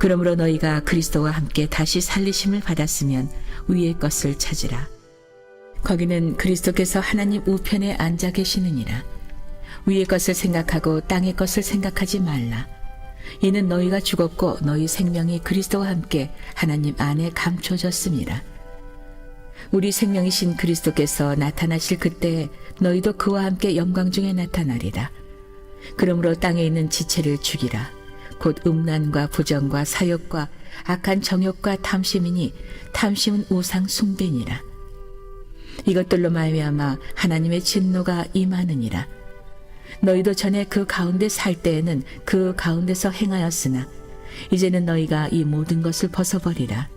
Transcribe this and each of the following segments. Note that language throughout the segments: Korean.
그러므로 너희가 그리스도와 함께 다시 살리심을 받았으면 위의 것을 찾으라. 거기는 그리스도께서 하나님 우편에 앉아 계시느니라. 위의 것을 생각하고 땅의 것을 생각하지 말라. 이는 너희가 죽었고 너희 생명이 그리스도와 함께 하나님 안에 감춰졌습니다. 우리 생명이신 그리스도께서 나타나실 그때에 너희도 그와 함께 영광 중에 나타나리라. 그러므로 땅에 있는 지체를 죽이라. 곧 음란과 부정과 사욕과 악한 정욕과 탐심이니 탐심은 우상 숭배니라. 이것들로 말미암아 하나님의 진노가 임하느니라. 너희도 전에 그 가운데 살 때에는 그 가운데서 행하였으나 이제는 너희가 이 모든 것을 벗어버리라.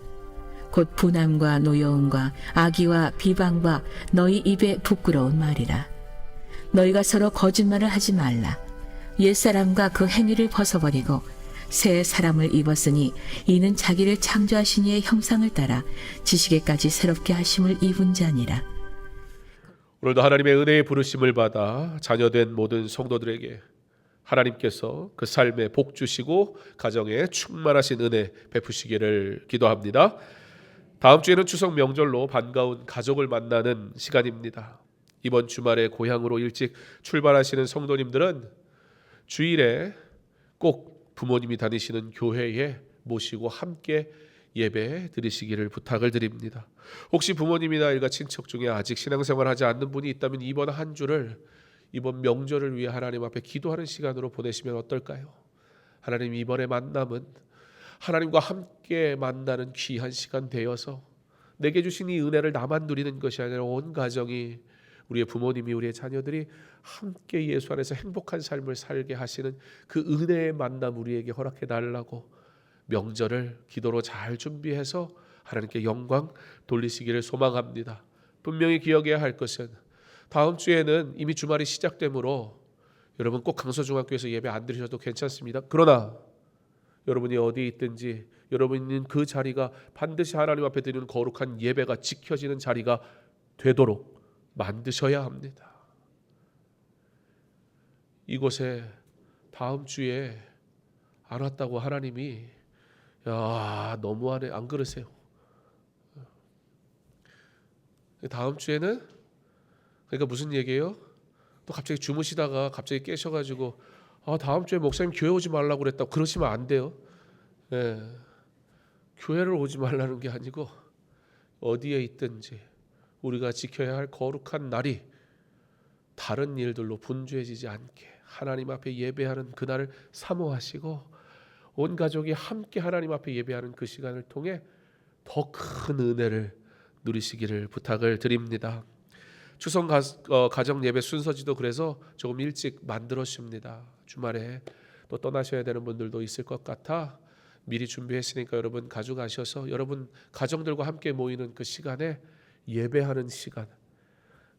곧 분함과 노여움과 악의와 비방과 너희 입에 부끄러운 말이라. 너희가 서로 거짓말을 하지 말라. 옛사람과 그 행위를 벗어버리고 새 사람을 입었으니 이는 자기를 창조하신 이의 형상을 따라 지식에까지 새롭게 하심을 입은 자니라. 오늘도 하나님의 은혜의 부르심을 받아 자녀된 모든 성도들에게 하나님께서 그 삶에 복 주시고 가정에 충만하신 은혜 베푸시기를 기도합니다. 다음 주에는 추석 명절로 반가운 가족을 만나는 시간입니다. 이번 주말에 고향으로 일찍 출발하시는 성도님들은 주일에 꼭 부모님이 다니시는 교회에 모시고 함께 예배 드리시기를 부탁을 드립니다. 혹시 부모님이나 일가 친척 중에 아직 신앙생활하지 않는 분이 있다면 이번 한 주를 이번 명절을 위해 하나님 앞에 기도하는 시간으로 보내시면 어떨까요? 하나님, 이번의 만남은 하나님과 함께 만나는 귀한 시간 되어서 내게 주신 이 은혜를 나만 누리는 것이 아니라 온 가정이, 우리의 부모님이, 우리의 자녀들이 함께 예수 안에서 행복한 삶을 살게 하시는 그 은혜의 만남 우리에게 허락해 달라고 명절을 기도로 잘 준비해서 하나님께 영광 돌리시기를 소망합니다. 분명히 기억해야 할 것은 다음 주에는 이미 주말이 시작되므로 여러분 꼭 강서중학교에서 예배 안 드리셔도 괜찮습니다. 그러나 여러분이 어디 있든지 여러분이 있는 그 자리가 반드시 하나님 앞에 드리는 거룩한 예배가 지켜지는 자리가 되도록 만드셔야 합니다. 이곳에 다음 주에 안 왔다고 하나님이 야 너무하네, 안 그러세요? 다음 주에는 그러니까 무슨 얘기예요? 또 갑자기 주무시다가 갑자기 깨셔가지고 다음 주에 목사님 교회 오지 말라고 그랬다고 그러시면 안 돼요. 예. 교회를 오지 말라는 게 아니고 어디에 있든지 우리가 지켜야 할 거룩한 날이 다른 일들로 분주해지지 않게 하나님 앞에 예배하는 그날을 사모하시고 온 가족이 함께 하나님 앞에 예배하는 그 시간을 통해 더 큰 은혜를 누리시기를 부탁을 드립니다. 추석 가정 예배 순서지도 그래서 조금 일찍 만들었습니다. 주말에 또 떠나셔야 되는 분들도 있을 것 같아 미리 준비했으니까 여러분 가져가셔서 여러분 가정들과 함께 모이는 그 시간에 예배하는 시간,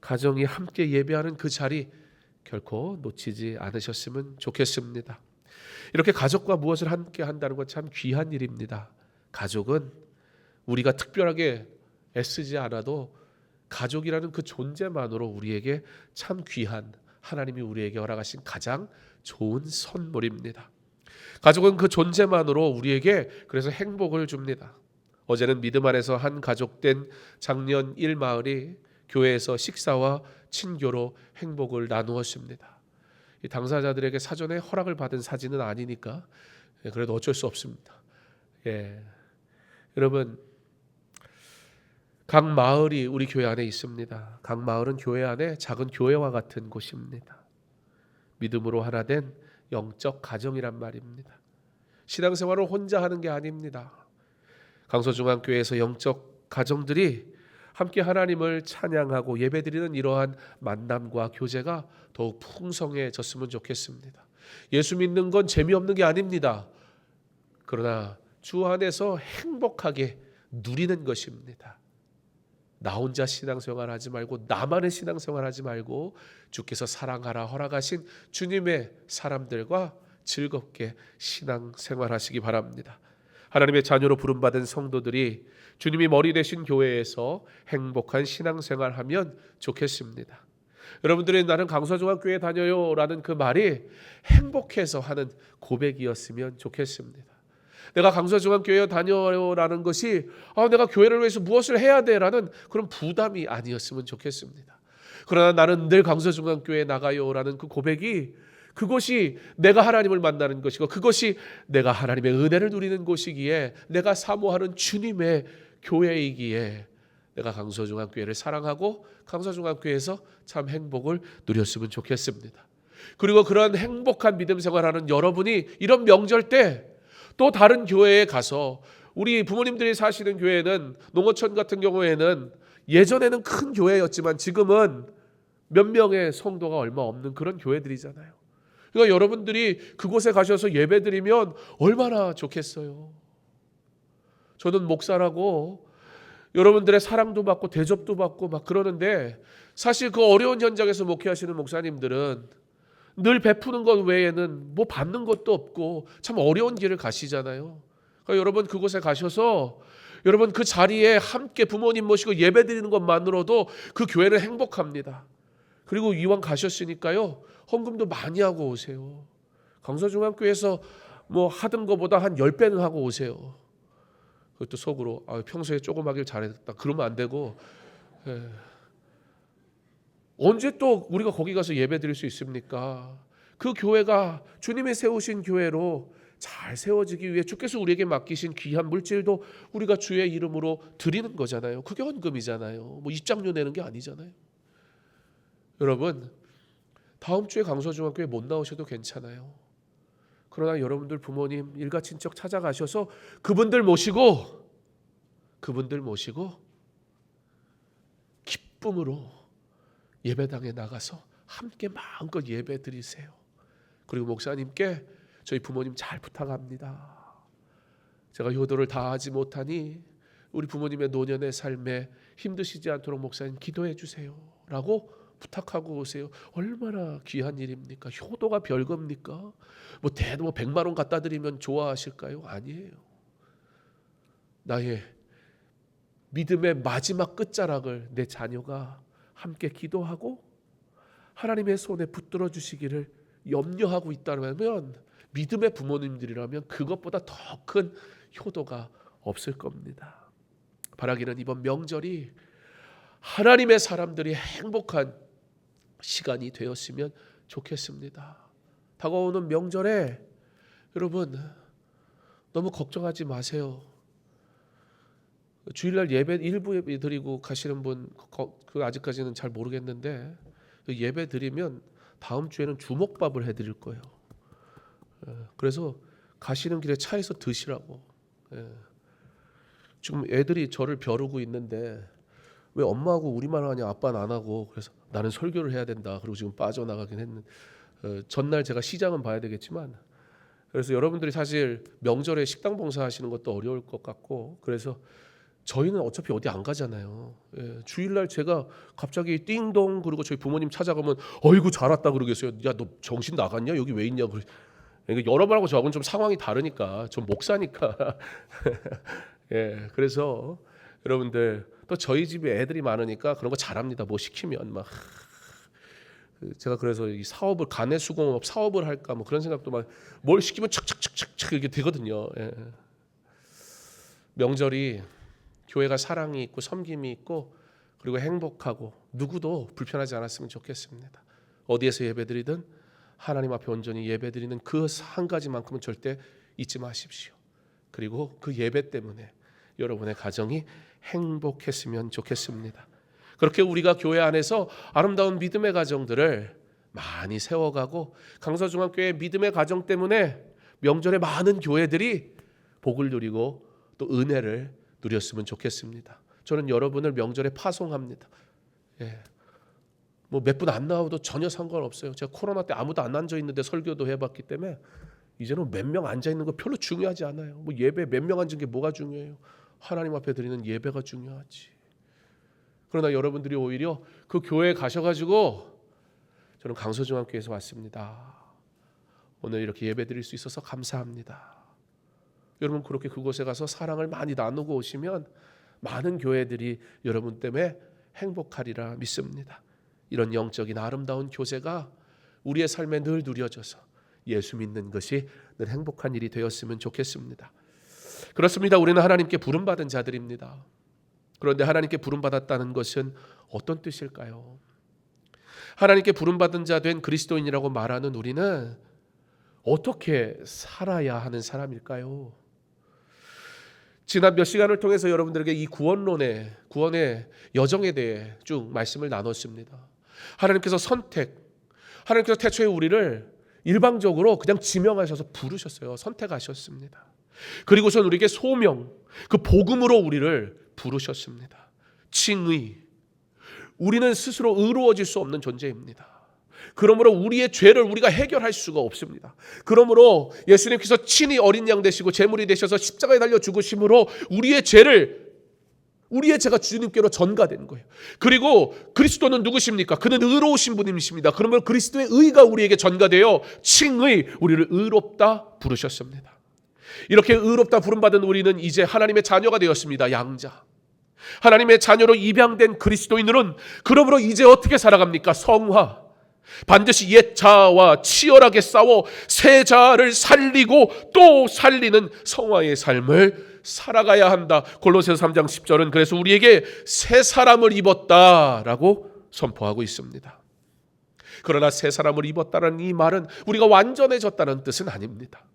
가정이 함께 예배하는 그 자리 결코 놓치지 않으셨으면 좋겠습니다. 이렇게 가족과 무엇을 함께 한다는 건 참 귀한 일입니다. 가족은 우리가 특별하게 애쓰지 않아도 가족이라는 그 존재만으로 우리에게 참 귀한, 하나님이 우리에게 허락하신 가장 좋은 선물입니다. 가족은 그 존재만으로 우리에게 그래서 행복을 줍니다. 어제는 믿음 안에서 한 가족된 작년 1마을이 교회에서 식사와 친교로 행복을 나누었습니다. 이 당사자들에게 사전에 허락을 받은 사진은 아니니까 그래도 어쩔 수 없습니다. 여러분, 각 마을이 우리 교회 안에 있습니다. 각 마을은 교회 안에 작은 교회와 같은 곳입니다. 믿음으로 하나 된 영적 가정이란 말입니다. 신앙생활을 혼자 하는 게 아닙니다. 강서중앙교회에서 영적 가정들이 함께 하나님을 찬양하고 예배드리는 이러한 만남과 교제가 더욱 풍성해졌으면 좋겠습니다. 예수 믿는 건 재미없는 게 아닙니다. 그러나 주 안에서 행복하게 누리는 것입니다. 나 혼자 신앙생활 하지 말고 나만의 신앙생활 하지 말고 주께서 사랑하라 허락하신 주님의 사람들과 즐겁게 신앙생활 하시기 바랍니다. 하나님의 자녀로 부름받은 성도들이 주님이 머리 되신 교회에서 행복한 신앙생활 하면 좋겠습니다. 여러분들이 나는 강서중앙교회 다녀요 라는 그 말이 행복해서 하는 고백이었으면 좋겠습니다. 내가 강서중앙교회 다녀라는 것이 내가 교회를 위해서 무엇을 해야 돼라는 그런 부담이 아니었으면 좋겠습니다. 그러나 나는 늘 강서중앙교회에 나가요라는 그 고백이, 그것이 내가 하나님을 만나는 것이고 그것이 내가 하나님의 은혜를 누리는 곳이기에, 내가 사모하는 주님의 교회이기에 내가 강서중앙교회를 사랑하고 강서중앙교회에서 참 행복을 누렸으면 좋겠습니다. 그리고 그런 행복한 믿음 생활하는 여러분이 이런 명절 때 또 다른 교회에 가서, 우리 부모님들이 사시는 교회는, 농어촌 같은 경우에는 예전에는 큰 교회였지만 지금은 몇 명의 성도가 얼마 없는 그런 교회들이잖아요. 그러니까 여러분들이 그곳에 가셔서 예배드리면 얼마나 좋겠어요. 저는 목사라고 여러분들의 사랑도 받고 대접도 받고 막 그러는데, 사실 그 어려운 현장에서 목회하시는 목사님들은 늘 베푸는 것 외에는 뭐 받는 것도 없고 참 어려운 길을 가시잖아요. 그러니까 여러분 그곳에 가셔서 여러분 그 자리에 함께 부모님 모시고 예배드리는 것만으로도 그 교회는 행복합니다. 그리고 이왕 가셨으니까요, 헌금도 많이 하고 오세요. 강서중앙교회에서 뭐 하던 것보다 한 10배는 하고 오세요. 그것도 속으로 평소에 조금 하길 잘했다 그러면 안 되고, 언제 또 우리가 거기 가서 예배 드릴 수 있습니까? 그 교회가 주님이 세우신 교회로 잘 세워지기 위해 주께서 우리에게 맡기신 귀한 물질도 우리가 주의 이름으로 드리는 거잖아요. 그게 헌금이잖아요. 뭐 입장료 내는 게 아니잖아요. 여러분, 다음 주에 강서중앙교회 못 나오셔도 괜찮아요. 그러나 여러분들 부모님, 일가 친척 찾아가셔서 그분들 모시고 기쁨으로 예배당에 나가서 함께 마음껏 예배 드리세요. 그리고 목사님께 저희 부모님 잘 부탁합니다. 제가 효도를 다하지 못하니 우리 부모님의 노년의 삶에 힘드시지 않도록 목사님 기도해 주세요 라고 부탁하고 오세요. 얼마나 귀한 일입니까? 효도가 별겁니까? 뭐 100만 원 갖다 드리면 좋아하실까요? 아니에요. 나의 믿음의 마지막 끝자락을 내 자녀가 함께 기도하고 하나님의 손에 붙들어 주시기를 염려하고 있다면, 믿음의 부모님들이라면 그것보다 더 큰 효도가 없을 겁니다. 바라기는 이번 명절이 하나님의 사람들이 행복한 시간이 되었으면 좋겠습니다. 다가오는 명절에 여러분 너무 걱정하지 마세요. 주일날 예배 일부 예배 드리고 가시는 분 그 아직까지는 잘 모르겠는데, 예배 드리면 다음 주에는 주먹밥을 해드릴 거예요. 그래서 가시는 길에 차에서 드시라고. 지금 애들이 저를 벼르고 있는데 왜 엄마하고 우리만 하냐, 아빠는 안 하고. 그래서 나는 설교를 해야 된다. 그리고 지금 빠져나가긴 했는데, 전날 제가 시장은 봐야 되겠지만, 그래서 여러분들이 사실 명절에 식당 봉사하시는 것도 어려울 것 같고, 그래서 저희는 어차피 어디 안 가잖아요. 주일날 제가 갑자기 띵동 그리고 저희 부모님 찾아가면 어이구 잘 왔다 그러겠어요. 야 너 정신 나갔냐? 여기 왜 있냐? 그러니까 여러분하고 저하고는 좀 상황이 다르니까, 전 목사니까. 그래서 여러분들 또 저희 집에 애들이 많으니까 그런 거 잘합니다. 뭐 시키면 막 제가 그래서 이 사업을 간의 수공업 사업을 할까 뭐 그런 생각도 막, 뭘 시키면 착착착착 이렇게 되거든요. 명절이 교회가 사랑이 있고 섬김이 있고 그리고 행복하고 누구도 불편하지 않았으면 좋겠습니다. 어디에서 예배드리든 하나님 앞에 온전히 예배드리는 그 한 가지만큼은 절대 잊지 마십시오. 그리고 그 예배 때문에 여러분의 가정이 행복했으면 좋겠습니다. 그렇게 우리가 교회 안에서 아름다운 믿음의 가정들을 많이 세워가고, 강서중앙교회 믿음의 가정 때문에 명절에 많은 교회들이 복을 누리고 또 은혜를 누렸으면 좋겠습니다. 저는 여러분을 명절에 파송합니다. 뭐 몇 분 안 나와도 전혀 상관없어요. 제가 코로나 때 아무도 안 앉아 있는데 설교도 해봤기 때문에 이제는 몇 명 앉아 있는 거 별로 중요하지 않아요. 뭐 예배 몇 명 앉은 게 뭐가 중요해요? 하나님 앞에 드리는 예배가 중요하지. 그러나 여러분들이 오히려 그 교회에 가셔가지고, 저는 강서중앙교회에서 왔습니다. 오늘 이렇게 예배 드릴 수 있어서 감사합니다. 여러분 그렇게 그곳에 가서 사랑을 많이 나누고 오시면 많은 교회들이 여러분 때문에 행복하리라 믿습니다. 이런 영적인 아름다운 교제가 우리의 삶에 늘 누려져서 예수 믿는 것이 늘 행복한 일이 되었으면 좋겠습니다. 그렇습니다. 우리는 하나님께 부름받은 자들입니다. 그런데 하나님께 부름받았다는 것은 어떤 뜻일까요? 하나님께 부름받은 자 된 그리스도인이라고 말하는 우리는 어떻게 살아야 하는 사람일까요? 지난 몇 시간을 통해서 여러분들에게 이 구원의 여정에 대해 쭉 말씀을 나눴습니다. 하나님께서 하나님께서 태초에 우리를 일방적으로 그냥 지명하셔서 부르셨어요. 선택하셨습니다. 그리고선 우리에게 소명, 그 복음으로 우리를 부르셨습니다. 칭의. 우리는 스스로 의로워질 수 없는 존재입니다. 그러므로 우리의 죄를 우리가 해결할 수가 없습니다. 그러므로 예수님께서 친히 어린 양 되시고 제물이 되셔서 십자가에 달려 죽으심으로 우리의 죄가 주님께로 전가된 거예요. 그리고 그리스도는 누구십니까? 그는 의로우신 분이십니다. 그러면 그리스도의 의가 우리에게 전가되어 칭의, 우리를 의롭다 부르셨습니다. 이렇게 의롭다 부름받은 우리는 이제 하나님의 자녀가 되었습니다. 양자. 하나님의 자녀로 입양된 그리스도인들은 그러므로 이제 어떻게 살아갑니까? 성화. 반드시 옛 자아와 치열하게 싸워 새 자아를 살리고 또 살리는 성화의 삶을 살아가야 한다. 골로새서 3장 10절은 그래서 우리에게 새 사람을 입었다라고 선포하고 있습니다. 그러나 새 사람을 입었다는 이 말은 우리가 완전해졌다는 뜻은 아닙니다.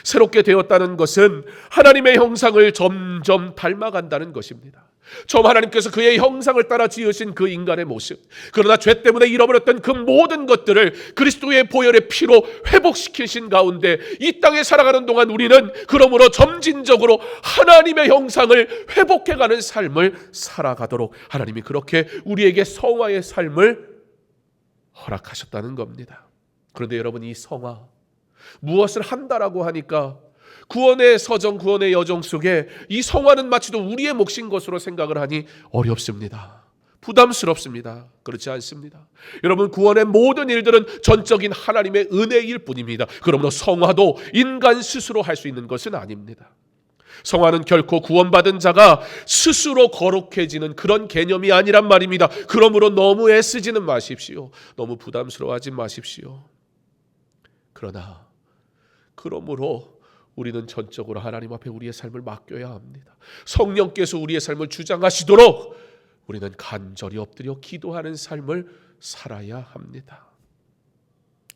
새롭게 되었다는 것은 하나님의 형상을 점점 닮아간다는 것입니다. 처음 하나님께서 그의 형상을 따라 지으신 그 인간의 모습, 그러나 죄 때문에 잃어버렸던 그 모든 것들을 그리스도의 보혈의 피로 회복시키신 가운데 이 땅에 살아가는 동안 우리는 그러므로 점진적으로 하나님의 형상을 회복해가는 삶을 살아가도록 하나님이 그렇게 우리에게 성화의 삶을 허락하셨다는 겁니다. 그런데 여러분, 이 성화 무엇을 한다라고 하니까 구원의 서정, 구원의 여정 속에 이 성화는 마치도 우리의 몫인 것으로 생각을 하니 어렵습니다. 부담스럽습니다. 그렇지 않습니다. 여러분, 구원의 모든 일들은 전적인 하나님의 은혜일 뿐입니다. 그러므로 성화도 인간 스스로 할 수 있는 것은 아닙니다. 성화는 결코 구원받은 자가 스스로 거룩해지는 그런 개념이 아니란 말입니다. 그러므로 너무 애쓰지는 마십시오. 너무 부담스러워하지 마십시오. 그러므로 우리는 전적으로 하나님 앞에 우리의 삶을 맡겨야 합니다. 성령께서 우리의 삶을 주장하시도록 우리는 간절히 엎드려 기도하는 삶을 살아야 합니다.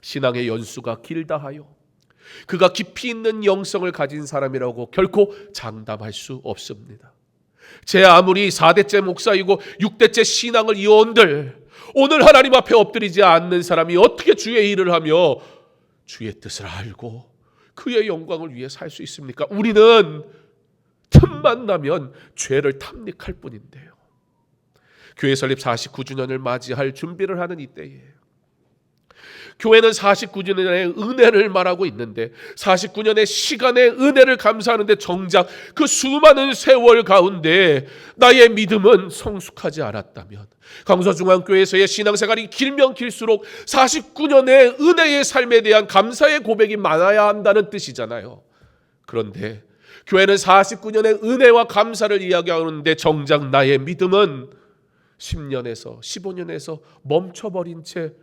신앙의 연수가 길다 하여 그가 깊이 있는 영성을 가진 사람이라고 결코 장담할 수 없습니다. 제 아무리 4대째 목사이고 6대째 신앙을 이어온들 오늘 하나님 앞에 엎드리지 않는 사람이 어떻게 주의 일을 하며 주의 뜻을 알고 그의 영광을 위해 살 수 있습니까? 우리는 틈만 나면 죄를 탐닉할 뿐인데요. 교회 설립 49주년을 맞이할 준비를 하는 이때에 교회는 49주년의 은혜를 말하고 있는데 49년의 시간의 은혜를 감사하는데 정작 그 수많은 세월 가운데 나의 믿음은 성숙하지 않았다면 강서중앙교회에서의 신앙생활이 길면 길수록 49년의 은혜의 삶에 대한 감사의 고백이 많아야 한다는 뜻이잖아요. 그런데 교회는 49년의 은혜와 감사를 이야기하는데 정작 나의 믿음은 10년에서 15년에서 멈춰버린 채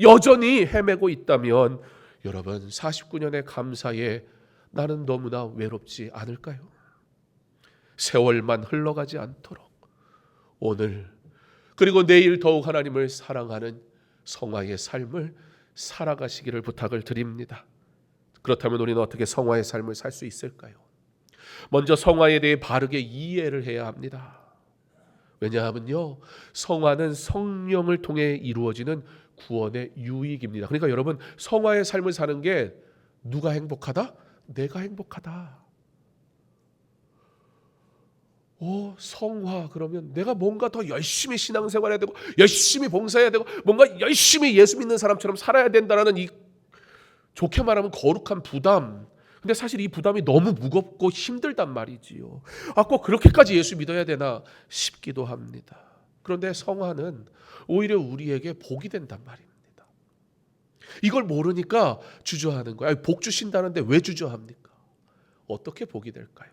여전히 헤매고 있다면 여러분, 49년의 감사에 나는 너무나 외롭지 않을까요? 세월만 흘러가지 않도록 오늘 그리고 내일 더욱 하나님을 사랑하는 성화의 삶을 살아가시기를 부탁을 드립니다. 그렇다면 우리는 어떻게 성화의 삶을 살 수 있을까요? 먼저 성화에 대해 바르게 이해를 해야 합니다. 왜냐하면요, 성화는 성령을 통해 이루어지는 구원의 유익입니다. 그러니까 여러분, 성화의 삶을 사는 게 누가 행복하다? 내가 행복하다. 성화 그러면 내가 뭔가 더 열심히 신앙생활해야 되고 열심히 봉사해야 되고 뭔가 열심히 예수 믿는 사람처럼 살아야 된다는 이 좋게 말하면 거룩한 부담. 근데 사실 이 부담이 너무 무겁고 힘들단 말이지요. 꼭 그렇게까지 예수 믿어야 되나 싶기도 합니다. 그런데 성화는 오히려 우리에게 복이 된단 말입니다. 이걸 모르니까 주저하는 거예요. 복 주신다는데 왜 주저합니까? 어떻게 복이 될까요?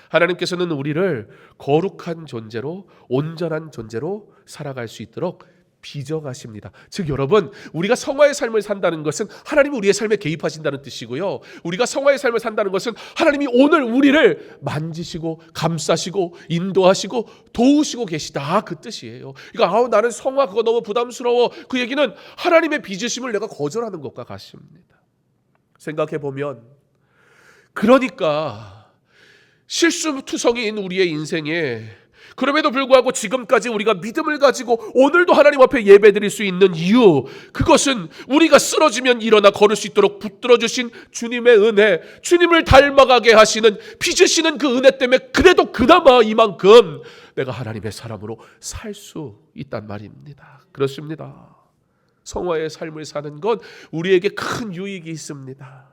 하나님께서는 우리를 거룩한 존재로 온전한 존재로 살아갈 수 있도록 빚어가십니다. 즉 여러분, 우리가 성화의 삶을 산다는 것은 하나님이 우리의 삶에 개입하신다는 뜻이고요, 우리가 성화의 삶을 산다는 것은 하나님이 오늘 우리를 만지시고 감싸시고 인도하시고 도우시고 계시다, 그 뜻이에요. 그러니까 나는 성화 그거 너무 부담스러워, 그 얘기는 하나님의 빚으심을 내가 거절하는 것과 같습니다. 생각해보면, 그러니까 실수투성이인 우리의 인생에 그럼에도 불구하고 지금까지 우리가 믿음을 가지고 오늘도 하나님 앞에 예배드릴 수 있는 이유, 그것은 우리가 쓰러지면 일어나 걸을 수 있도록 붙들어 주신 주님의 은혜, 주님을 닮아가게 하시는 빚으시는 그 은혜 때문에 그래도 그나마 이만큼 내가 하나님의 사람으로 살 수 있단 말입니다. 그렇습니다. 성화의 삶을 사는 건 우리에게 큰 유익이 있습니다.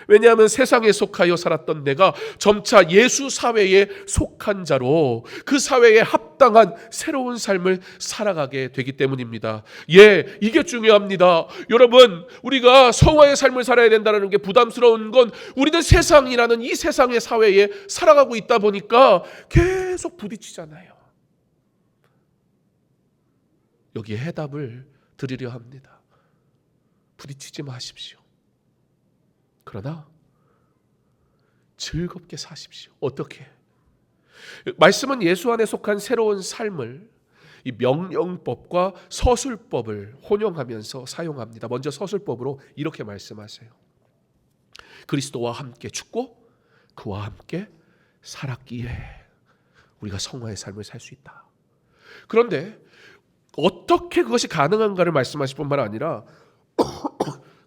왜냐하면 세상에 속하여 살았던 내가 점차 예수 사회에 속한 자로 그 사회에 합당한 새로운 삶을 살아가게 되기 때문입니다. 이게 중요합니다. 여러분, 우리가 성화의 삶을 살아야 된다는 게 부담스러운 건 우리는 세상이라는 이 세상의 사회에 살아가고 있다 보니까 계속 부딪히잖아요. 여기에 해답을 드리려 합니다. 부딪히지 마십시오. 그러나 즐겁게 사십시오. 어떻게? 말씀은 예수 안에 속한 새로운 삶을 이 명령법과 서술법을 혼용하면서 사용합니다. 먼저 서술법으로 이렇게 말씀하세요. 그리스도와 함께 죽고 그와 함께 살았기에 우리가 성화의 삶을 살 수 있다. 그런데 어떻게 그것이 가능한가를 말씀하실 뿐만 아니라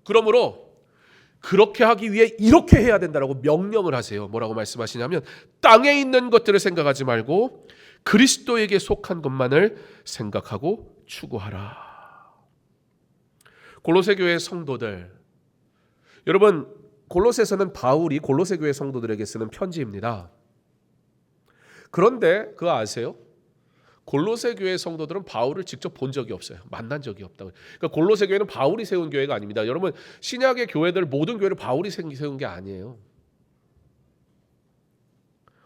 그러므로 그렇게 하기 위해 이렇게 해야 된다라고 명령을 하세요. 뭐라고 말씀하시냐면, 땅에 있는 것들을 생각하지 말고 그리스도에게 속한 것만을 생각하고 추구하라. 골로새 교회 성도들, 여러분, 골로새서는 바울이 골로새 교회 성도들에게 쓰는 편지입니다. 그런데 그거 아세요? 골로새 교회 성도들은 바울을 직접 본 적이 없어요. 만난 적이 없다고. 그러니까 골로새 교회는 바울이 세운 교회가 아닙니다. 여러분, 신약의 교회들 모든 교회를 바울이 세운 게 아니에요.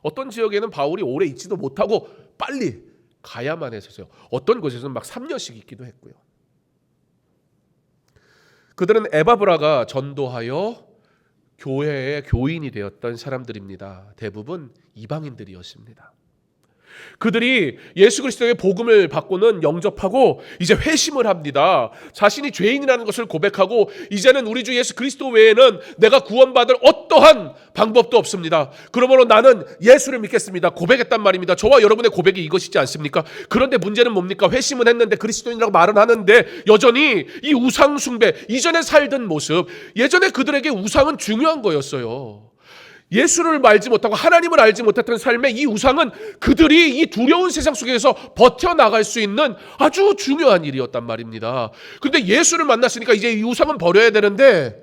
어떤 지역에는 바울이 오래 있지도 못하고 빨리 가야만 했었어요. 어떤 곳에서는 막 3년씩 있기도 했고요. 그들은 에바브라가 전도하여 교회의 교인이 되었던 사람들입니다. 대부분 이방인들이었습니다. 그들이 예수 그리스도의 복음을 받고는 영접하고 이제 회심을 합니다. 자신이 죄인이라는 것을 고백하고 이제는 우리 주 예수 그리스도 외에는 내가 구원받을 어떠한 방법도 없습니다. 그러므로 나는 예수를 믿겠습니다. 고백했단 말입니다. 저와 여러분의 고백이 이것이지 않습니까? 그런데 문제는 뭡니까? 회심은 했는데 그리스도인이라고 말은 하는데 여전히 이 우상 숭배, 이전에 살던 모습, 예전에 그들에게 우상은 중요한 거였어요. 예수를 알지 못하고 하나님을 알지 못했던 삶의 이 우상은 그들이 이 두려운 세상 속에서 버텨나갈 수 있는 아주 중요한 일이었단 말입니다. 그런데 예수를 만났으니까 이제 이 우상은 버려야 되는데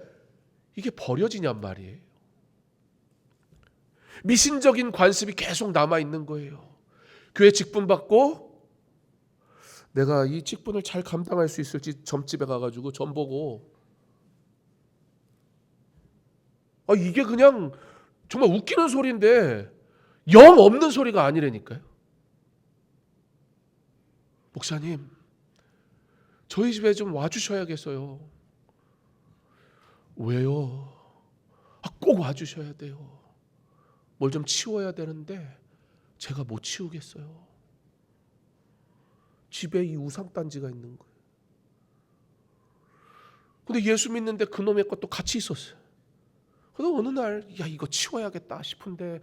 이게 버려지냔 말이에요. 미신적인 관습이 계속 남아있는 거예요. 교회 직분 받고 내가 이 직분을 잘 감당할 수 있을지 점집에 가가지고 점 보고 이게 그냥 정말 웃기는 소리인데 영 없는 소리가 아니라니까요. 목사님, 저희 집에 좀 와주셔야겠어요. 왜요? 꼭 와주셔야 돼요. 뭘 좀 치워야 되는데 제가 못 치우겠어요. 집에 이 우상단지가 있는 거예요. 근데 예수 믿는데 그놈의 것도 같이 있었어요. 그래서 어느 날 이거 치워야겠다 싶은데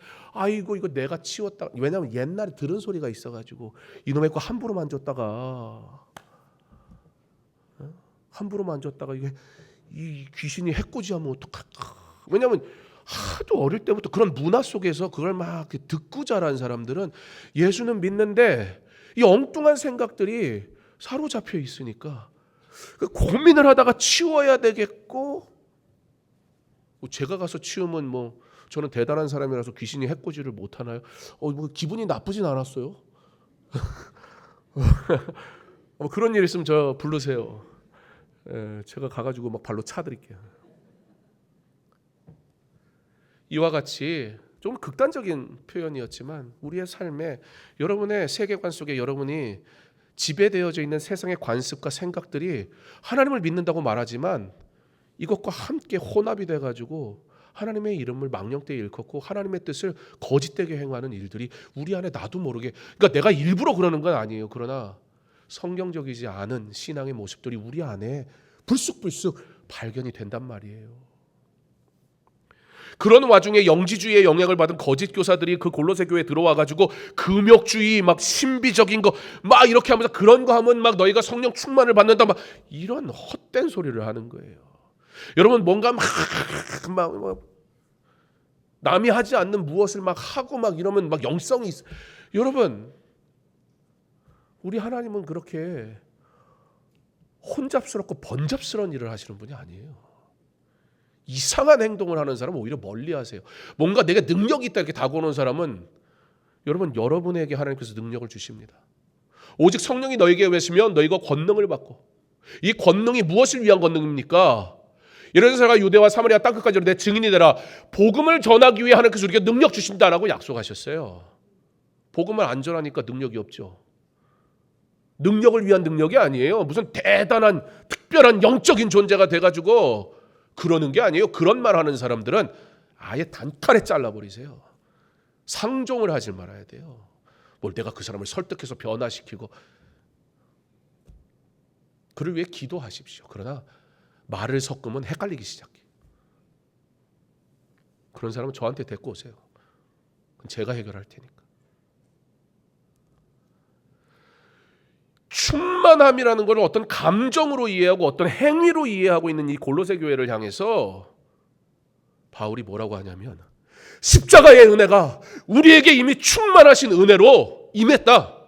이거 내가 치웠다. 왜냐하면 옛날에 들은 소리가 있어가지고 이놈의 거 함부로 만졌다가 이게 이 귀신이 해코지하면 어떡할까. 왜냐하면 하도 어릴 때부터 그런 문화 속에서 그걸 막 듣고 자란 사람들은 예수는 믿는데 이 엉뚱한 생각들이 사로잡혀 있으니까 고민을 하다가 치워야 되겠고, 제가 가서 치우면 저는 대단한 사람이라서 귀신이 해코지를 못 하나요? 기분이 나쁘진 않았어요. 그런 일 있으면 저 부르세요. 제가 가가지고 막 발로 차드릴게요. 이와 같이 좀 극단적인 표현이었지만 우리의 삶에 여러분의 세계관 속에 여러분이 지배되어져 있는 세상의 관습과 생각들이 하나님을 믿는다고 말하지만 이것과 함께 혼합이 돼가지고 하나님의 이름을 망령되이 일컫고 하나님의 뜻을 거짓되게 행하는 일들이 우리 안에 나도 모르게, 그러니까 내가 일부러 그러는 건 아니에요. 그러나 성경적이지 않은 신앙의 모습들이 우리 안에 불쑥불쑥 발견이 된단 말이에요. 그런 와중에 영지주의의 영향을 받은 거짓 교사들이 그 골로새 교회에 들어와가지고 금욕주의, 막 신비적인 거 막 이렇게 하면서 그런 거 하면 막 너희가 성령 충만을 받는다, 막 이런 헛된 소리를 하는 거예요. 여러분, 뭔가 막 남이 하지 않는 무엇을 막 하고 막 이러면 막 영성이 있어. 여러분, 우리 하나님은 그렇게 혼잡스럽고 번잡스러운 일을 하시는 분이 아니에요. 이상한 행동을 하는 사람은 오히려 멀리하세요. 뭔가 내가 능력이 있다 이렇게 다가오는 사람은 여러분, 여러분에게 하나님께서 능력을 주십니다. 오직 성령이 너에게 계시면 너희가 권능을 받고, 이 권능이 무엇을 위한 권능입니까? 예를 들어서 제가 유대와 사마리아 땅끝까지 내 증인이 되라. 복음을 전하기 위해 하나님께서 우리에게 능력 주신다라고 약속하셨어요. 복음을 안 전하니까 능력이 없죠. 능력을 위한 능력이 아니에요. 무슨 대단한 특별한 영적인 존재가 돼가지고 그러는 게 아니에요. 그런 말 하는 사람들은 아예 단칼에 잘라버리세요. 상종을 하지 말아야 돼요. 뭘 내가 그 사람을 설득해서 변화시키고, 그를 위해 기도하십시오. 그러나 말을 섞으면 헷갈리기 시작해요. 그런 사람은 저한테 데리고 오세요. 그건 제가 해결할 테니까. 충만함이라는 걸 어떤 감정으로 이해하고 어떤 행위로 이해하고 있는 이 골로새 교회를 향해서 바울이 뭐라고 하냐면, 십자가의 은혜가 우리에게 이미 충만하신 은혜로 임했다.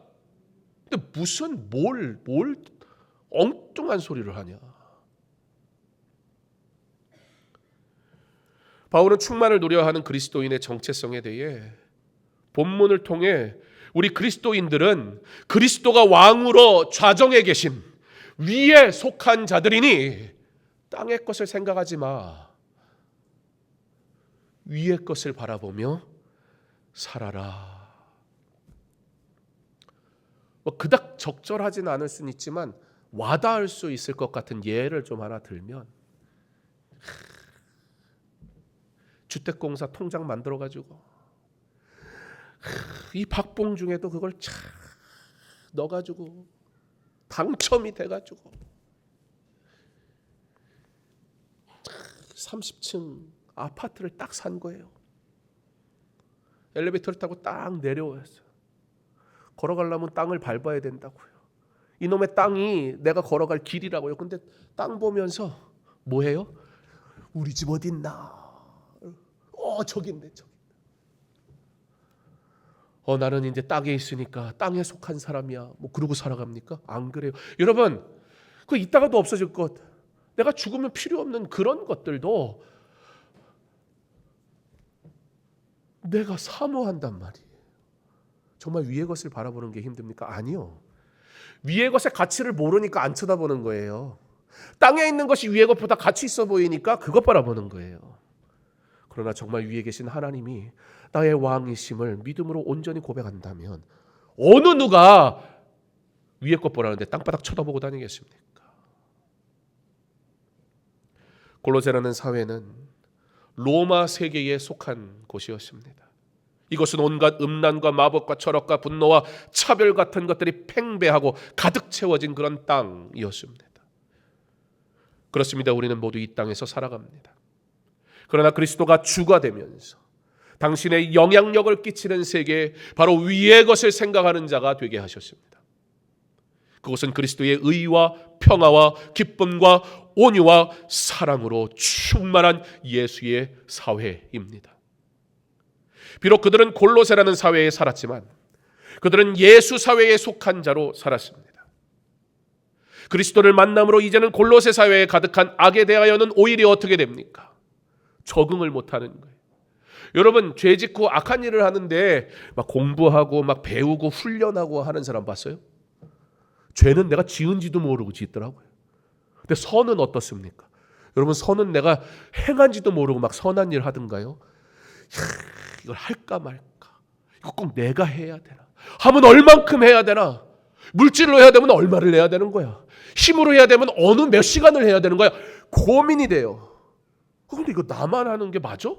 근데 무슨 뭘 엉뚱한 소리를 하냐. 바울은 충만을 누려하는 그리스도인의 정체성에 대해 본문을 통해 우리 그리스도인들은 그리스도가 왕으로 좌정에 계신 위에 속한 자들이니 땅의 것을 생각하지 마. 위의 것을 바라보며 살아라. 그닥 적절하진 않을 수는 있지만 와닿을 수 있을 것 같은 예를 좀 하나 들면, 주택공사 통장 만들어가지고 이 박봉중에도 그걸 착 넣어가지고 당첨이 돼가지고 30층 아파트를 딱 산 거예요. 엘리베이터를 타고 딱 내려왔어요. 걸어가려면 땅을 밟아야 된다고요. 이놈의 땅이 내가 걸어갈 길이라고요. 근데 땅 보면서 뭐해요? 우리 집 어디 있나? 저기 있네, 저기. 나는 이제 땅에 있으니까 땅에 속한 사람이야. 뭐 그러고 살아갑니까? 안 그래요. 여러분, 그 이따가도 없어질 것. 내가 죽으면 필요 없는 그런 것들도 내가 사모한단 말이에요. 정말 위의 것을 바라보는 게 힘듭니까? 아니요. 위의 것의 가치를 모르니까 안 쳐다보는 거예요. 땅에 있는 것이 위의 것보다 가치 있어 보이니까 그것 바라보는 거예요. 그러나 정말 위에 계신 하나님이 나의 왕이심을 믿음으로 온전히 고백한다면 어느 누가 위의 것 보라는데 땅바닥 쳐다보고 다니겠습니까? 골로새라는 사회는 로마 세계에 속한 곳이었습니다. 이것은 온갖 음란과 마법과 철학과 분노와 차별 같은 것들이 팽배하고 가득 채워진 그런 땅이었습니다. 그렇습니다. 우리는 모두 이 땅에서 살아갑니다. 그러나 그리스도가 주가 되면서 당신의 영향력을 끼치는 세계에 바로 위의 것을 생각하는 자가 되게 하셨습니다. 그것은 그리스도의 의와 평화와 기쁨과 온유와 사랑으로 충만한 예수의 사회입니다. 비록 그들은 골로새라는 사회에 살았지만 그들은 예수 사회에 속한 자로 살았습니다. 그리스도를 만남으로 이제는 골로새 사회에 가득한 악에 대하여는 오히려 어떻게 됩니까? 적응을 못하는 거예요. 여러분, 죄 짓고 악한 일을 하는데 막 공부하고 막 배우고 훈련하고 하는 사람 봤어요? 죄는 내가 지은지도 모르고 짓더라고요. 근데 선은 어떻습니까? 여러분, 선은 내가 행한지도 모르고 막 선한 일 하던가요? 이걸 할까 말까? 이거 꼭 내가 해야 되나? 하면 얼만큼 해야 되나? 물질로 해야 되면 얼마를 내야 되는 거야? 힘으로 해야 되면 어느 몇 시간을 해야 되는 거야? 고민이 돼요. 근데 이거 나만 하는 게 맞아?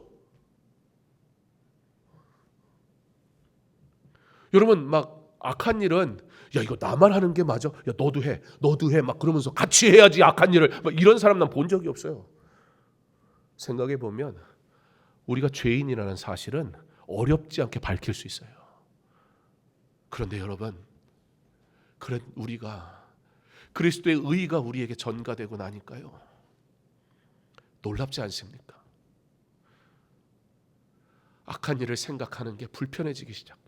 여러분 막 악한 일은 야 이거 나만 하는 게 맞아? 야 너도 해 막 그러면서 같이 해야지 악한 일을 막 이런 사람 난 본 적이 없어요. 생각해 보면 우리가 죄인이라는 사실은 어렵지 않게 밝힐 수 있어요. 그런데 여러분, 그런 우리가 그리스도의 의가 우리에게 전가되고 나니까요, 놀랍지 않습니까? 악한 일을 생각하는 게 불편해지기 시작해요.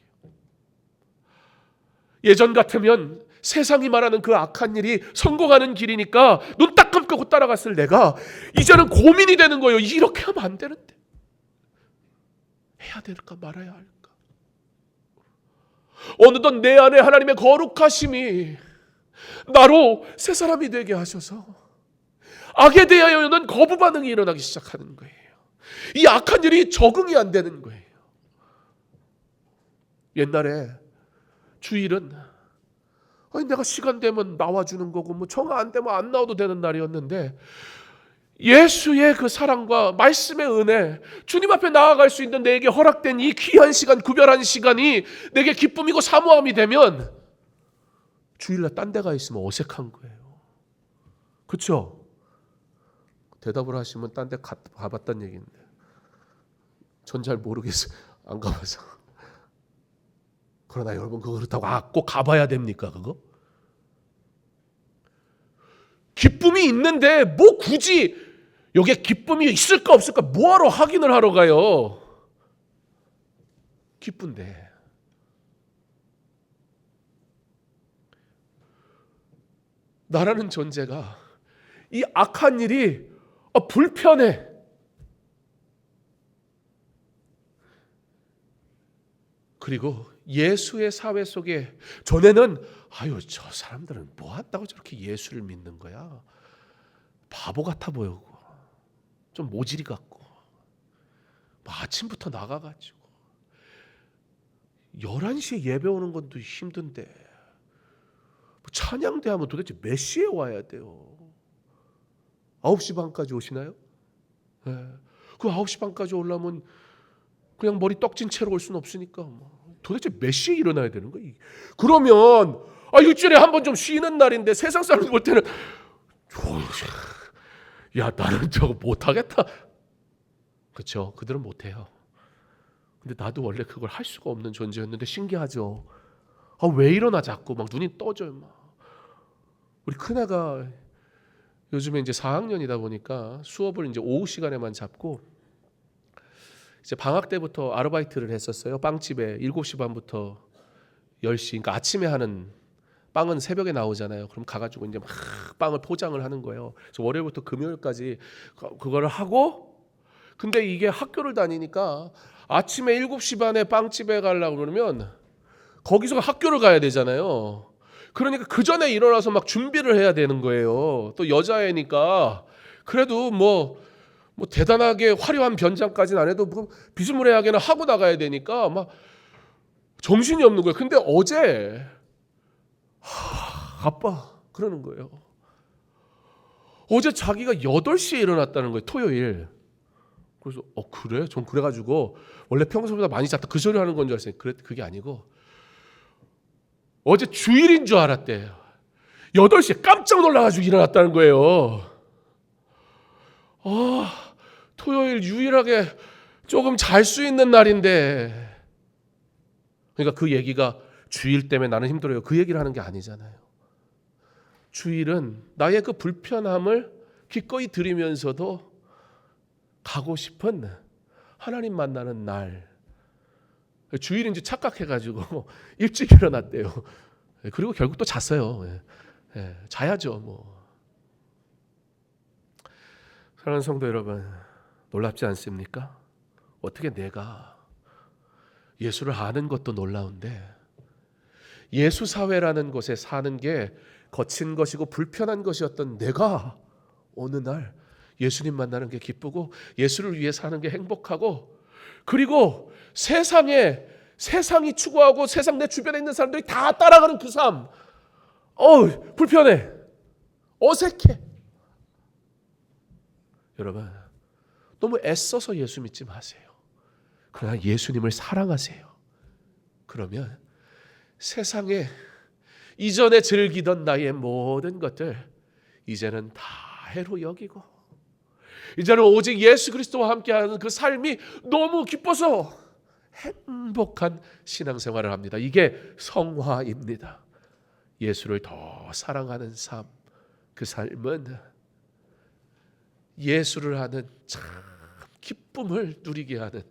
예전 같으면 세상이 말하는 그 악한 일이 성공하는 길이니까 눈 딱 감고 따라갔을 내가 이제는 고민이 되는 거예요. 이렇게 하면 안 되는데 해야 될까 말아야 할까? 어느덧 내 안에 하나님의 거룩하심이 나로 새 사람이 되게 하셔서 악에 대하여는 거부 반응이 일어나기 시작하는 거예요. 이 악한 일이 적응이 안 되는 거예요. 옛날에 주일은 내가 시간 되면 나와주는 거고 뭐 정 안 되면 안 나와도 되는 날이었는데, 예수의 그 사랑과 말씀의 은혜, 주님 앞에 나아갈 수 있는 내게 허락된 이 귀한 시간, 구별한 시간이 내게 기쁨이고 사모함이 되면 주일날 딴 데가 있으면 어색한 거예요. 그렇죠? 대답을 하시면 딴 데 가봤다는 얘기인데 전 잘 모르겠어요. 안 가봐서. 그러나 여러분 그거 그렇다고 꼭 가봐야 됩니까? 그거? 기쁨이 있는데 뭐 굳이 여기에 기쁨이 있을까 없을까 뭐하러 확인을 하러 가요? 기쁜데. 나라는 존재가 이 악한 일이 불편해. 그리고 예수의 사회 속에 전에는 저 사람들은 뭐 한다고 저렇게 예수를 믿는 거야? 바보 같아 보이고 좀 모질이 같고 아침부터 나가가지고 11시에 예배 오는 것도 힘든데 찬양대 하면 도대체 몇 시에 와야 돼요? 9시 반까지 오시나요? 네. 그 9시 반까지 오려면 그냥 머리 떡진 채로 올 수는 없으니까 도대체 몇 시에 일어나야 되는 거야? 그러면 일주일에 한 번 좀 쉬는 날인데 세상 사람들 볼 때는 야 나는 저거 못하겠다. 그렇죠? 그들은 못해요. 근데 나도 원래 그걸 할 수가 없는 존재였는데 신기하죠? 왜 이러나 자꾸 막 눈이 떠져요. 막. 우리 큰애가 요즘에 이제 4학년이다 보니까 수업을 이제 오후 시간에만 잡고 이제 방학 때부터 아르바이트를 했었어요. 빵집에 7시 반부터 10시. 그러니까 아침에 하는 빵은 새벽에 나오잖아요. 그럼 가가지고 이제 막 빵을 포장을 하는 거예요. 그래서 월요일부터 금요일까지 그거를 하고, 근데 이게 학교를 다니니까 아침에 7시 반에 빵집에 가려고 그러면 거기서 학교를 가야 되잖아요. 그러니까 그 전에 일어나서 막 준비를 해야 되는 거예요. 또 여자애니까 그래도 뭐 대단하게 화려한 변장까지는 안 해도 비스무리하게는 하고 나가야 되니까 막 정신이 없는 거예요. 근데 어제 아빠 그러는 거예요. 어제 자기가 8시에 일어났다는 거예요. 토요일. 그래서 그래? 전 그래가지고 원래 평소보다 많이 잤다 그 소리 하는 건 줄 알았어요. 그게 아니고 어제 주일인 줄 알았대요. 8시에 깜짝 놀라가지고 일어났다는 거예요. 토요일 유일하게 조금 잘 수 있는 날인데, 그러니까 그 얘기가 주일 때문에 나는 힘들어요 그 얘기를 하는 게 아니잖아요. 주일은 나의 그 불편함을 기꺼이 들이면서도 가고 싶은 하나님 만나는 날. 주일인지 착각해가지고 일찍 일어났대요. 그리고 결국 또 잤어요. 자야죠 뭐. 사랑하는 성도 여러분, 놀랍지 않습니까? 어떻게 내가 예수를 아는 것도 놀라운데 예수 사회라는 곳에 사는 게 거친 것이고 불편한 것이었던 내가 어느 날 예수님 만나는 게 기쁘고 예수를 위해 사는 게 행복하고, 그리고 세상이 추구하고 세상 내 주변에 있는 사람들이 다 따라가는 그 삶, 불편해. 어색해. 여러분, 너무 애써서 예수 믿지 마세요. 그러나 예수님을 사랑하세요. 그러면 세상에 이전에 즐기던 나의 모든 것들 이제는 다 해로 여기고, 이제는 오직 예수 그리스도와 함께하는 그 삶이 너무 기뻐서 행복한 신앙생활을 합니다. 이게 성화입니다. 예수를 더 사랑하는 삶, 그 삶은 예수를 하는 참 기쁨을 누리게 하는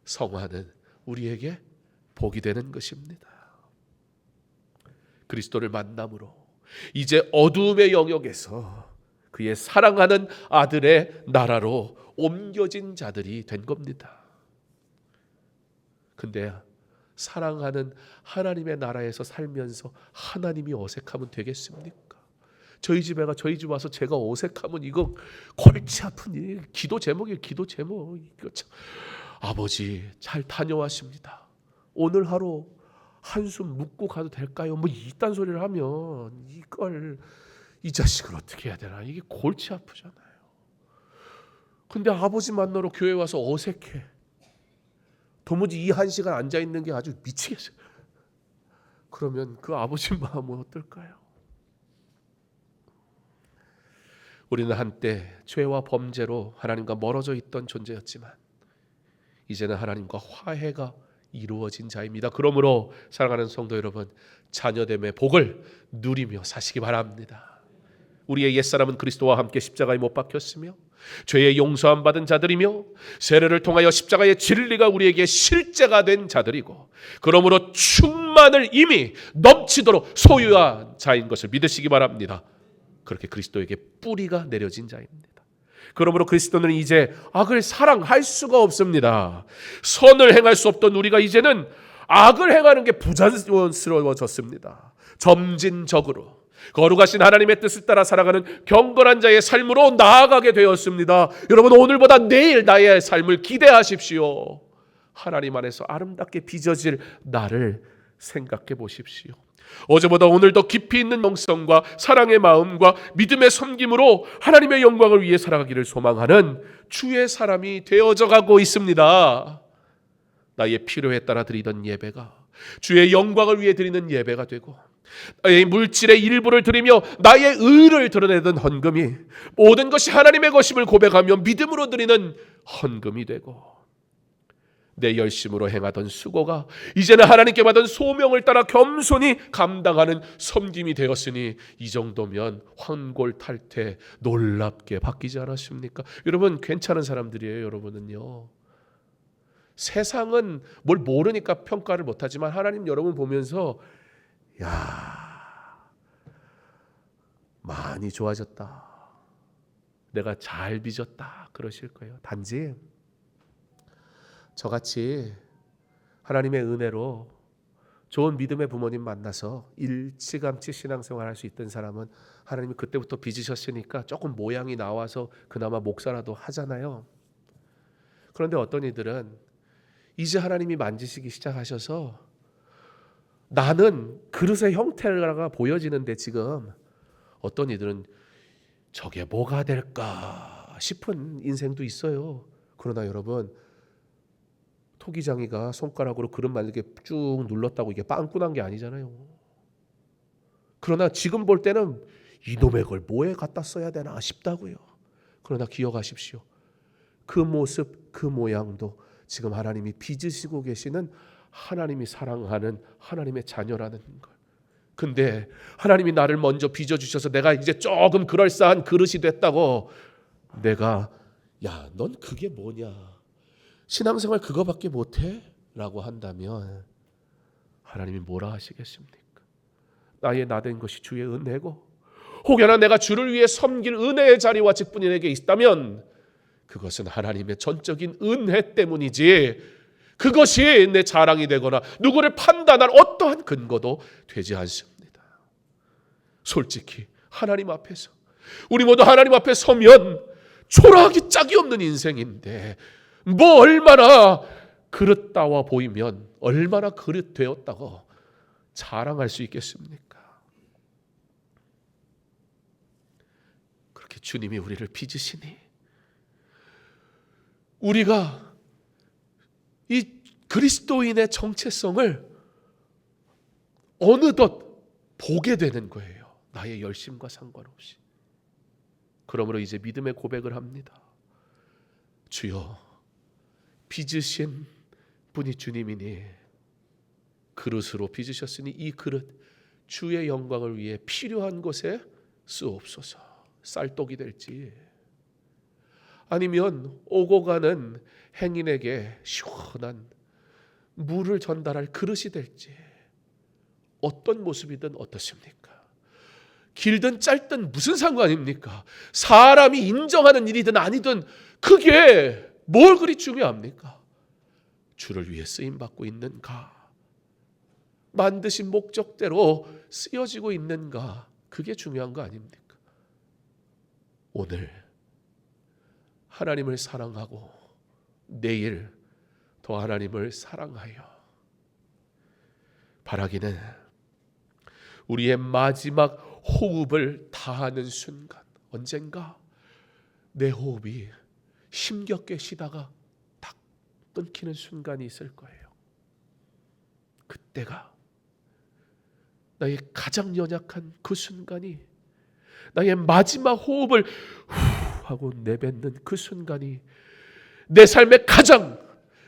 성화는 우리에게 복이 되는 것입니다. 그리스도를 만남으로 이제 어두움의 영역에서 그의 사랑하는 아들의 나라로 옮겨진 자들이 된 겁니다. 근데 사랑하는 하나님의 나라에서 살면서 하나님이 어색하면 되겠습니까? 저희 집 와서 제가 어색하면 이거 골치 아픈 일, 기도 제목이에요. 기도 제목. 이거 참. 아버지 잘 다녀왔습니다. 오늘 하루 한숨 묵고 가도 될까요? 뭐 이딴 소리를 하면 이걸 이 자식을 어떻게 해야 되나, 이게 골치 아프잖아요. 근데 아버지 만나러 교회 와서 어색해. 도무지 이 한 시간 앉아 있는 게 아주 미치겠어요. 그러면 그 아버지 마음은 어떨까요? 우리는 한때 죄와 범죄로 하나님과 멀어져 있던 존재였지만 이제는 하나님과 화해가 이루어진 자입니다. 그러므로 사랑하는 성도 여러분, 자녀됨의 복을 누리며 사시기 바랍니다. 우리의 옛사람은 그리스도와 함께 십자가에 못 박혔으며 죄의 용서함 받은 자들이며 세례를 통하여 십자가의 진리가 우리에게 실제가 된 자들이고, 그러므로 충만을 이미 넘치도록 소유한 자인 것을 믿으시기 바랍니다. 그렇게 그리스도에게 뿌리가 내려진 자입니다. 그러므로 그리스도는 이제 악을 사랑할 수가 없습니다. 선을 행할 수 없던 우리가 이제는 악을 행하는 게 부자연스러워졌습니다. 점진적으로 거룩하신 하나님의 뜻을 따라 살아가는 경건한 자의 삶으로 나아가게 되었습니다. 여러분, 오늘보다 내일 나의 삶을 기대하십시오. 하나님 안에서 아름답게 빚어질 나를 생각해 보십시오. 어제보다 오늘 더 깊이 있는 영성과 사랑의 마음과 믿음의 섬김으로 하나님의 영광을 위해 살아가기를 소망하는 주의 사람이 되어져 가고 있습니다. 나의 필요에 따라 드리던 예배가 주의 영광을 위해 드리는 예배가 되고, 나의 물질의 일부를 드리며 나의 의를 드러내던 헌금이 모든 것이 하나님의 것임을 고백하며 믿음으로 드리는 헌금이 되고, 내 열심으로 행하던 수고가 이제는 하나님께 받은 소명을 따라 겸손히 감당하는 섬김이 되었으니 이 정도면 환골탈태 놀랍게 바뀌지 않았습니까? 여러분, 괜찮은 사람들이에요. 여러분은요, 세상은 뭘 모르니까 평가를 못하지만 하나님 여러분 보면서 야, 많이 좋아졌다, 내가 잘 빚었다 그러실 거예요. 단지 저같이 하나님의 은혜로 좋은 믿음의 부모님 만나서 일찌감치 신앙생활 할 수 있던 사람은 하나님이 그때부터 빚으셨으니까 조금 모양이 나와서 그나마 목사라도 하잖아요. 그런데 어떤 이들은 이제 하나님이 만지시기 시작하셔서 나는 그릇의 형태가 보여지는데 지금 어떤 이들은 저게 뭐가 될까 싶은 인생도 있어요. 그러나 여러분, 토기장이가 손가락으로 그릇 만들게 쭉 눌렀다고 이게 빵꾸난 게 아니잖아요. 그러나 지금 볼 때는 이놈의 걸 뭐에 갖다 써야 되나 싶다고요. 그러나 기억하십시오. 그 모습, 그 모양도 지금 하나님이 빚으시고 계시는 하나님이 사랑하는 하나님의 자녀라는 걸. 근데 하나님이 나를 먼저 빚어주셔서 내가 이제 조금 그럴싸한 그릇이 됐다고 내가 야, 넌 그게 뭐냐, 신앙생활 그거밖에 못해? 라고 한다면 하나님이 뭐라 하시겠습니까? 나의 나된 것이 주의 은혜고 혹여나 내가 주를 위해 섬길 은혜의 자리와 직분이 내게 있다면 그것은 하나님의 전적인 은혜 때문이지 그것이 내 자랑이 되거나 누구를 판단할 어떠한 근거도 되지 않습니다. 솔직히 하나님 앞에서 우리 모두 하나님 앞에 서면 초라하기 짝이 없는 인생인데 뭐 얼마나 그릇다워 보이면 얼마나 그릇 되었다고 자랑할 수 있겠습니까? 그렇게 주님이 우리를 빚으시니 우리가 이 그리스도인의 정체성을 어느덧 보게 되는 거예요. 나의 열심과 상관없이. 그러므로 이제 믿음의 고백을 합니다. 주여, 빚으신 분이 주님이니 그릇으로 빚으셨으니 이 그릇 주의 영광을 위해 필요한 곳에 쓰옵소서. 쌀독이 될지 아니면 오고 가는 행인에게 시원한 물을 전달할 그릇이 될지 어떤 모습이든 어떻습니까? 길든 짧든 무슨 상관입니까? 사람이 인정하는 일이든 아니든 그게 뭘 그리 중요합니까? 주를 위해 쓰임받고 있는가? 만드신 목적대로 쓰여지고 있는가? 그게 중요한 거 아닙니까? 오늘 하나님을 사랑하고 내일 더 하나님을 사랑하여 바라기는 우리의 마지막 호흡을 다하는 순간, 언젠가 내 호흡이 힘겹게 쉬다가 딱 끊기는 순간이 있을 거예요. 그때가 나의 가장 연약한 그 순간이, 나의 마지막 호흡을 후 하고 내뱉는 그 순간이 내 삶의 가장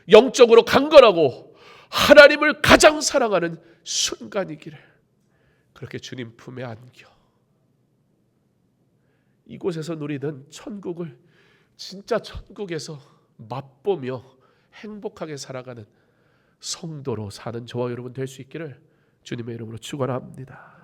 영적으로 강건하고 하나님을 가장 사랑하는 순간이기를 그렇게 주님 품에 안겨 이곳에서 누리는 천국을 진짜 천국에서 맛보며 행복하게 살아가는 성도로 사는 저와 여러분 될 수 있기를 주님의 이름으로 축원합니다.